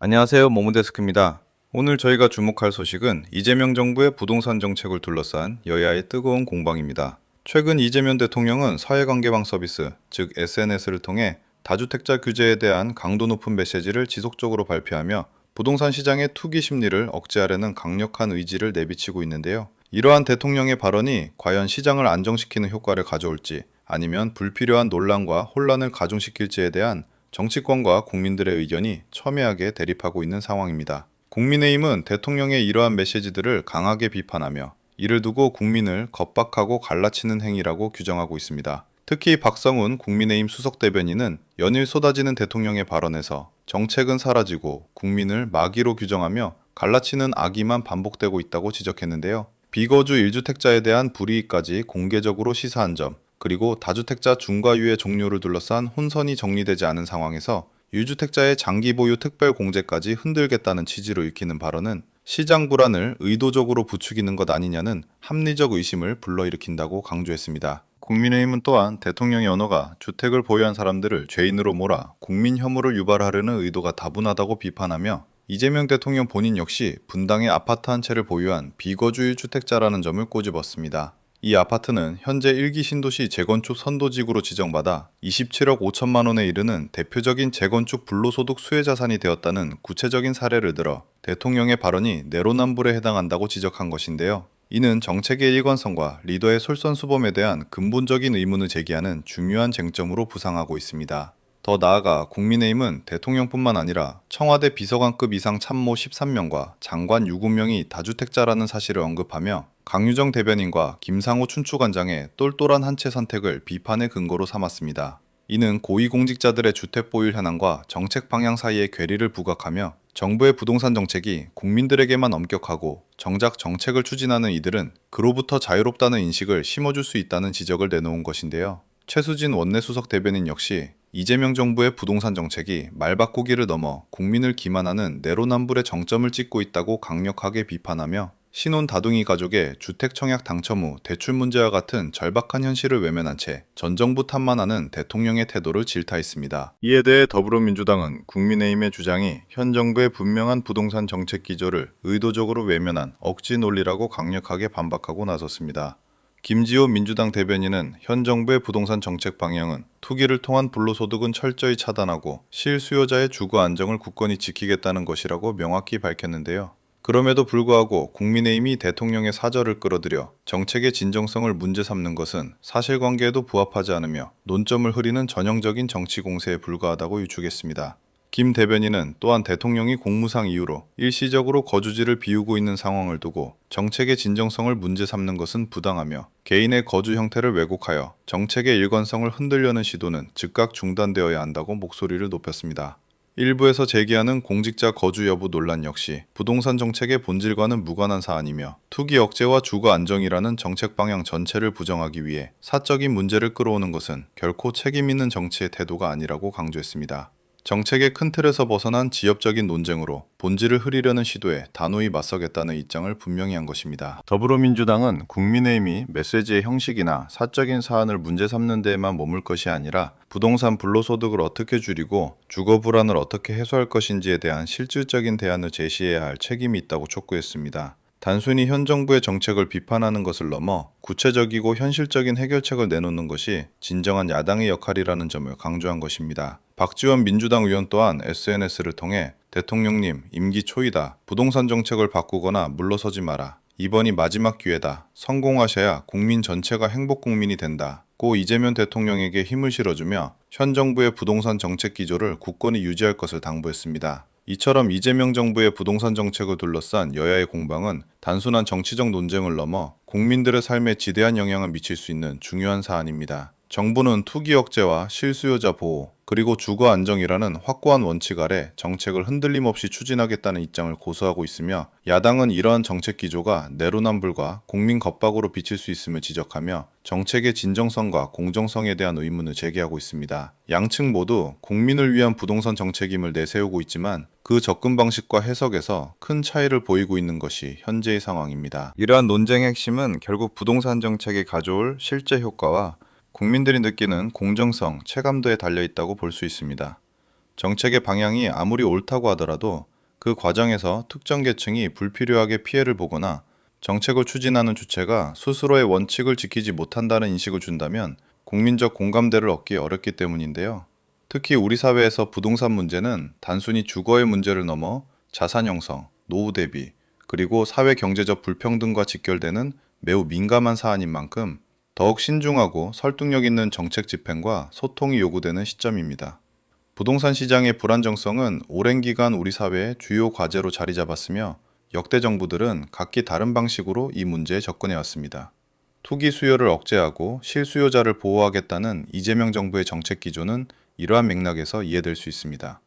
안녕하세요. 모모데스크입니다. 오늘 저희가 주목할 소식은 이재명 정부의 부동산 정책을 둘러싼 여야의 뜨거운 공방입니다. 최근 이재명 대통령은 사회관계망 서비스, 즉 SNS를 통해 다주택자 규제에 대한 강도 높은 메시지를 지속적으로 발표하며 부동산 시장의 투기 심리를 억제하려는 강력한 의지를 내비치고 있는데요. 이러한 대통령의 발언이 과연 시장을 안정시키는 효과를 가져올지 아니면 불필요한 논란과 혼란을 가중시킬지에 대한 정치권과 국민들의 의견이 첨예하게 대립하고 있는 상황입니다. 국민의힘은 대통령의 이러한 메시지들을 강하게 비판하며 이를 두고 국민을 겁박하고 갈라치는 행위라고 규정하고 있습니다. 특히 박성훈 국민의힘 수석대변인은 연일 쏟아지는 대통령의 발언에서 정책은 사라지고 국민을 마귀로 규정하며 갈라치는 악의만 반복되고 있다고 지적했는데요. 비거주 1주택자에 대한 불이익까지 공개적으로 시사한 점, 그리고 다주택자 중과유예 종료를 둘러싼 혼선이 정리되지 않은 상황에서 유주택자의 장기 보유 특별 공제까지 흔들겠다는 취지로 읽히는 발언은 시장 불안을 의도적으로 부추기는 것 아니냐는 합리적 의심을 불러일으킨다고 강조했습니다. 국민의힘은 또한 대통령의 언어가 주택을 보유한 사람들을 죄인으로 몰아 국민 혐오를 유발하려는 의도가 다분하다고 비판하며 이재명 대통령 본인 역시 분당에 아파트 한 채를 보유한 비거주 1주택자라는 점을 꼬집었습니다. 이 아파트는 현재 1기 신도시 재건축 선도지구로 지정받아 27억 5천만 원에 이르는 대표적인 재건축 불로소득 수혜자산이 되었다는 구체적인 사례를 들어 대통령의 발언이 내로남불에 해당한다고 지적한 것인데요. 이는 정책의 일관성과 리더의 솔선수범에 대한 근본적인 의문을 제기하는 중요한 쟁점으로 부상하고 있습니다. 더 나아가 국민의힘은 대통령뿐만 아니라 청와대 비서관급 이상 참모 13명과 장관 7명이 다주택자라는 사실을 언급하며 강유정 대변인과 김상호 춘추관장의 똘똘한 한 채 선택을 비판의 근거로 삼았습니다. 이는 고위공직자들의 주택 보유 현황과 정책 방향 사이의 괴리를 부각하며 정부의 부동산 정책이 국민들에게만 엄격하고 정작 정책을 추진하는 이들은 그로부터 자유롭다는 인식을 심어줄 수 있다는 지적을 내놓은 것인데요. 최수진 원내수석 대변인 역시 이재명 정부의 부동산 정책이 말바꾸기를 넘어 국민을 기만하는 내로남불의 정점을 찍고 있다고 강력하게 비판하며 신혼 다둥이 가족의 주택 청약 당첨 후 대출 문제와 같은 절박한 현실을 외면한 채 전 정부 탓만하는 대통령의 태도를 질타했습니다. 이에 대해 더불어민주당은 국민의힘의 주장이 현 정부의 분명한 부동산 정책 기조를 의도적으로 외면한 억지 논리라고 강력하게 반박하고 나섰습니다. 김지호 민주당 대변인은 현 정부의 부동산 정책 방향은 투기를 통한 불로소득은 철저히 차단하고 실수요자의 주거 안정을 굳건히 지키겠다는 것이라고 명확히 밝혔는데요. 그럼에도 불구하고 국민의힘이 대통령의 사절을 끌어들여 정책의 진정성을 문제 삼는 것은 사실관계에도 부합하지 않으며 논점을 흐리는 전형적인 정치 공세에 불과하다고 유축했습니다. 김 대변인은 또한 대통령이 공무상 이유로 일시적으로 거주지를 비우고 있는 상황을 두고 정책의 진정성을 문제 삼는 것은 부당하며 개인의 거주 형태를 왜곡하여 정책의 일관성을 흔들려는 시도는 즉각 중단되어야 한다고 목소리를 높였습니다. 일부에서 제기하는 공직자 거주 여부 논란 역시 부동산 정책의 본질과는 무관한 사안이며 투기 억제와 주거 안정이라는 정책 방향 전체를 부정하기 위해 사적인 문제를 끌어오는 것은 결코 책임 있는 정치의 태도가 아니라고 강조했습니다. 정책의 큰 틀에서 벗어난 지엽적인 논쟁으로 본질을 흐리려는 시도에 단호히 맞서겠다는 입장을 분명히 한 것입니다. 더불어민주당은 국민의힘이 메시지의 형식이나 사적인 사안을 문제 삼는 데에만 머물 것이 아니라 부동산 불로소득을 어떻게 줄이고 주거 불안을 어떻게 해소할 것인지에 대한 실질적인 대안을 제시해야 할 책임이 있다고 촉구했습니다. 단순히 현 정부의 정책을 비판하는 것을 넘어 구체적이고 현실적인 해결책을 내놓는 것이 진정한 야당의 역할이라는 점을 강조한 것입니다. 박지원 민주당 의원 또한 SNS를 통해 대통령님 임기 초이다. 부동산 정책을 바꾸거나 물러서지 마라. 이번이 마지막 기회다. 성공하셔야 국민 전체가 행복 국민이 된다. 고 이재명 대통령에게 힘을 실어주며 현 정부의 부동산 정책 기조를 굳건히 유지할 것을 당부했습니다. 이처럼 이재명 정부의 부동산 정책을 둘러싼 여야의 공방은 단순한 정치적 논쟁을 넘어 국민들의 삶에 지대한 영향을 미칠 수 있는 중요한 사안입니다. 정부는 투기 억제와 실수요자 보호, 그리고 주거 안정이라는 확고한 원칙 아래 정책을 흔들림 없이 추진하겠다는 입장을 고수하고 있으며 야당은 이러한 정책 기조가 내로남불과 국민 겁박으로 비칠 수 있음을 지적하며 정책의 진정성과 공정성에 대한 의문을 제기하고 있습니다. 양측 모두 국민을 위한 부동산 정책임을 내세우고 있지만 그 접근 방식과 해석에서 큰 차이를 보이고 있는 것이 현재의 상황입니다. 이러한 논쟁의 핵심은 결국 부동산 정책이 가져올 실제 효과와 국민들이 느끼는 공정성, 체감도에 달려 있다고 볼 수 있습니다. 정책의 방향이 아무리 옳다고 하더라도 그 과정에서 특정 계층이 불필요하게 피해를 보거나 정책을 추진하는 주체가 스스로의 원칙을 지키지 못한다는 인식을 준다면 국민적 공감대를 얻기 어렵기 때문인데요. 특히 우리 사회에서 부동산 문제는 단순히 주거의 문제를 넘어 자산 형성, 노후 대비, 그리고 사회 경제적 불평등과 직결되는 매우 민감한 사안인 만큼 더욱 신중하고 설득력 있는 정책 집행과 소통이 요구되는 시점입니다. 부동산 시장의 불안정성은 오랜 기간 우리 사회의 주요 과제로 자리 잡았으며 역대 정부들은 각기 다른 방식으로 이 문제에 접근해 왔습니다. 투기 수요를 억제하고 실수요자를 보호하겠다는 이재명 정부의 정책 기조는 이러한 맥락에서 이해될 수 있습니다.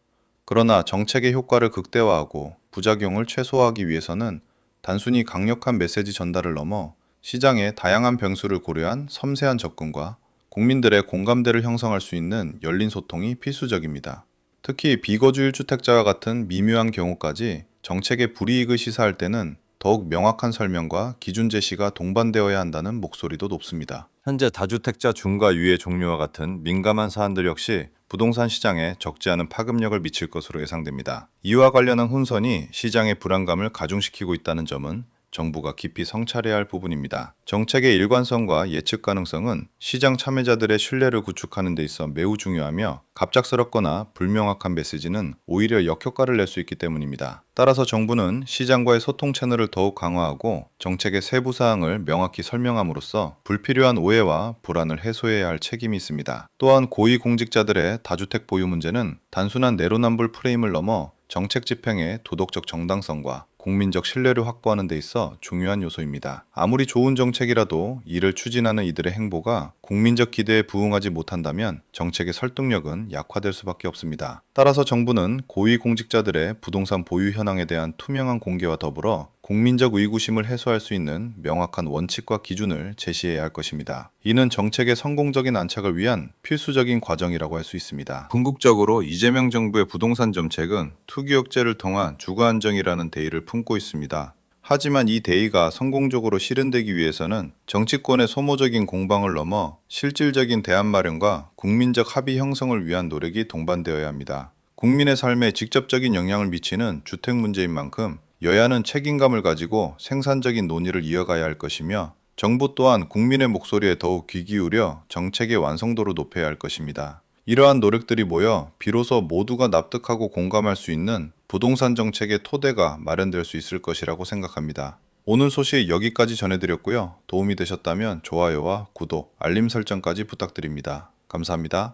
그러나 정책의 효과를 극대화하고 부작용을 최소화하기 위해서는 단순히 강력한 메시지 전달을 넘어 시장의 다양한 변수를 고려한 섬세한 접근과 국민들의 공감대를 형성할 수 있는 열린 소통이 필수적입니다. 특히 비거주일 주택자와 같은 미묘한 경우까지 정책의 불이익을 시사할 때는 더욱 명확한 설명과 기준 제시가 동반되어야 한다는 목소리도 높습니다. 현재 다주택자 중과 유예 종류와 같은 민감한 사안들 역시 부동산 시장에 적지 않은 파급력을 미칠 것으로 예상됩니다. 이와 관련한 혼선이 시장의 불안감을 가중시키고 있다는 점은 정부가 깊이 성찰해야 할 부분입니다. 정책의 일관성과 예측 가능성은 시장 참여자들의 신뢰를 구축하는 데 있어 매우 중요하며 갑작스럽거나 불명확한 메시지는 오히려 역효과를 낼 수 있기 때문입니다. 따라서 정부는 시장과의 소통 채널을 더욱 강화하고 정책의 세부 사항을 명확히 설명함으로써 불필요한 오해와 불안을 해소해야 할 책임이 있습니다. 또한 고위공직자들의 다주택 보유 문제는 단순한 내로남불 프레임을 넘어 정책 집행의 도덕적 정당성과 국민적 신뢰를 확보하는 데 있어 중요한 요소입니다. 아무리 좋은 정책이라도 이를 추진하는 이들의 행보가 국민적 기대에 부응하지 못한다면 정책의 설득력은 약화될 수밖에 없습니다. 따라서 정부는 고위공직자들의 부동산 보유 현황에 대한 투명한 공개와 더불어 국민적 의구심을 해소할 수 있는 명확한 원칙과 기준을 제시해야 할 것입니다. 이는 정책의 성공적인 안착을 위한 필수적인 과정이라고 할 수 있습니다. 궁극적으로 이재명 정부의 부동산 정책은 투기 억제를 통한 주거 안정이라는 대의를 품고 있습니다. 하지만 이 대의가 성공적으로 실현되기 위해서는 정치권의 소모적인 공방을 넘어 실질적인 대안 마련과 국민적 합의 형성을 위한 노력이 동반되어야 합니다. 국민의 삶에 직접적인 영향을 미치는 주택 문제인 만큼 여야는 책임감을 가지고 생산적인 논의를 이어가야 할 것이며 정부 또한 국민의 목소리에 더욱 귀 기울여 정책의 완성도를 높여야 할 것입니다. 이러한 노력들이 모여 비로소 모두가 납득하고 공감할 수 있는 부동산 정책의 토대가 마련될 수 있을 것이라고 생각합니다. 오늘 소식 여기까지 전해드렸고요. 도움이 되셨다면 좋아요와 구독, 알림 설정까지 부탁드립니다. 감사합니다.